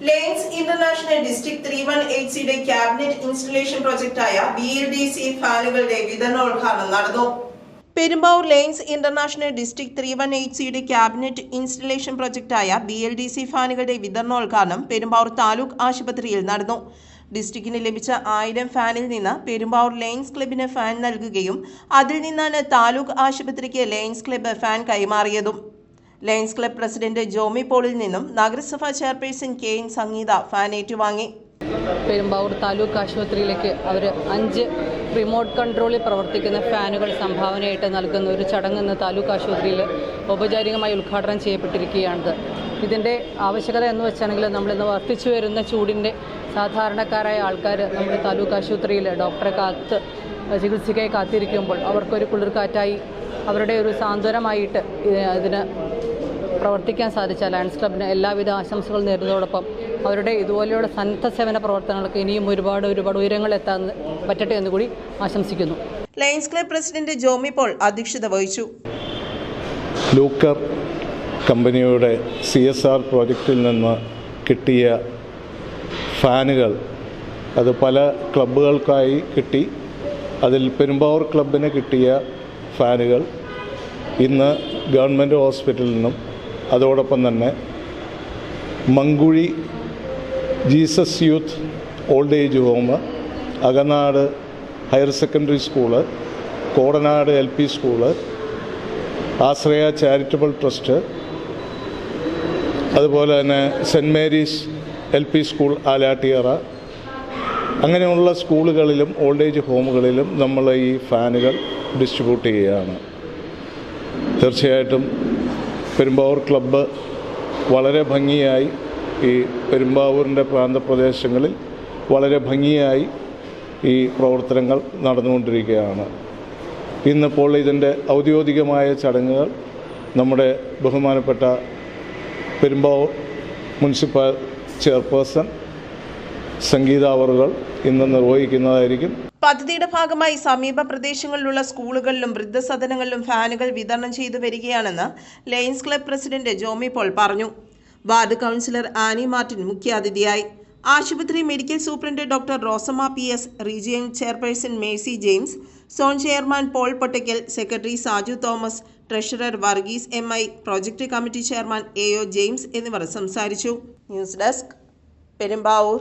Lions International District 3180 cabinet installation പ്രൊജക്ടായ BLDC ഫാനുകളുടെ വിതരണോദ്ഘാടനം നടന്നു. Perumbavoor Lions International District 3180 cabinet installation പ്രൊജക്ടായ BLDC ഫാനുകളുടെ വിതരണോദ്ഘാടനം പെരുമ്പാവൂർ താലൂക്ക് ആശുപത്രിയിൽ നടന്നു. ഡിസ്ട്രിക്റ്റിന് ലഭിച്ച 1000 ഫാനിൽ നിന്ന് പെരുമ്പാവൂർ ലയൺസ് ക്ലബിന് ഫാൻ നൽകുകയും അതിൽ നിന്നാണ് താലൂക്ക് ആശുപത്രിക്ക് ലയൺസ് ക്ലബ്ബ് ഫാൻ കൈമാറിയതും. ലയൺസ് ക്ലബ്ബ് പ്രസിഡന്റ് ജോമി പോളിൽ നിന്നും നഗരസഭാ ചെയർപേഴ്സൺ KN സംഗീത ഫാൻ ഏറ്റുവാങ്ങി. പെരുമ്പാവൂർ താലൂക്ക് ആശുപത്രിയിലേക്ക് അവർ 5 റിമോട്ട് കൺട്രോളിൽ പ്രവർത്തിക്കുന്ന ഫാനുകൾ സംഭാവനയായിട്ട് നൽകുന്ന ഒരു ചടങ്ങ് ഇന്ന് താലൂക്ക് ആശുപത്രിയിൽ ഔപചാരികമായി ഉദ്ഘാടനം ചെയ്യപ്പെട്ടിരിക്കുകയാണത്. ഇതിൻ്റെ ആവശ്യകത എന്ന് വെച്ചാണെങ്കിൽ നമ്മളിന്ന് വർദ്ധിച്ചു വരുന്ന ചൂടിൻ്റെ സാധാരണക്കാരായ ആൾക്കാർ നമ്മുടെ താലൂക്ക് ആശുപത്രിയിൽ ഡോക്ടറെ ചികിത്സയ്ക്കായി കാത്തിരിക്കുമ്പോൾ അവർക്കൊരു കുളിർക്കാറ്റായി അവരുടെ ഒരു സാന്ത്വനമായിട്ട് ഇതിന് പ്രവർത്തിക്കാൻ സാധിച്ച ലയൺസ് ക്ലബിന് എല്ലാവിധ ആശംസകൾ നേരുന്നതോടൊപ്പം അവരുടെ ഇതുപോലെയുള്ള സന്നദ്ധ സേവന പ്രവർത്തനങ്ങൾക്ക് ഇനിയും ഒരുപാട് ഉയരങ്ങളെത്താൻ പറ്റട്ടെ എന്ന് കൂടി ആശംസിക്കുന്നു. Lions Club president Jomy Paul അധ്യക്ഷത വഹിച്ചു. ലൂക്കർ കമ്പനിയുടെ CSR പ്രോജക്റ്റിൽ നിന്ന് കിട്ടിയ ഫാനുകൾ അത് പല ക്ലബ്ബുകൾക്കായി കിട്ടി. അതിൽ പെരുമ്പാവൂർ ക്ലബിന് കിട്ടിയ ഫാനുകൾ ഇന്ന് ഗവൺമെൻറ് ഹോസ്പിറ്റലിൽ നിന്നും അതോടൊപ്പം തന്നെ Mankuzhi Jesus Youth old age home, Akanad higher secondary school, Kodanad LP school, Ashraya charitable trust, അതുപോലെ തന്നെ Saint Mary's LP school Alattiyara, അങ്ങനെയുള്ള സ്കൂളുകളിലും ഓൾഡ് ഏജ് ഹോമുകളിലും നമ്മൾ ഈ ഫാനുകൾ ഡിസ്ട്രിബ്യൂട്ട് ചെയ്യുകയാണ്. തീർച്ചയായിട്ടും പെരുമ്പാവൂർ ക്ലബ്ബ് വളരെ ഭംഗിയായി ഈ പെരുമ്പാവൂരിൻ്റെ പ്രാന്തപ്രദേശങ്ങളിൽ വളരെ ഭംഗിയായി ഈ പ്രവർത്തനങ്ങൾ നടന്നുകൊണ്ടിരിക്കുകയാണ്. ഇന്നിപ്പോൾ ഇതിൻ്റെ ഔദ്യോഗികമായ ചടങ്ങുകൾ നമ്മുടെ ബഹുമാനപ്പെട്ട പെരുമ്പാവൂർ മുനിസിപ്പൽ ചെയർപേഴ്സൺ സംഗീത അവറുകൾ ഇന്ന് നിർവഹിക്കുന്നതായിരിക്കും. പദ്ധതിയുടെ ഭാഗമായി സമീപ പ്രദേശങ്ങളിലുള്ള സ്കൂളുകളിലും വൃദ്ധസദനങ്ങളിലും ഫാനുകൾ വിതരണം ചെയ്തു വരികയാണെന്ന് Lions club president Jomy Paul പറഞ്ഞു. വാർഡ് കൗൺസിലർ ആനി മാർട്ടിൻ മുഖ്യാതിഥിയായി. ആശുപത്രി medical superintendent doctor Rosamma PS, region chairperson Mercy James, zone chairman Paul Pottaykkal, secretary Saju Thomas, treasurer Varghese MI, project committee chairman AO James എന്നിവർ സംസാരിച്ചു. News desk, Perumbavoor.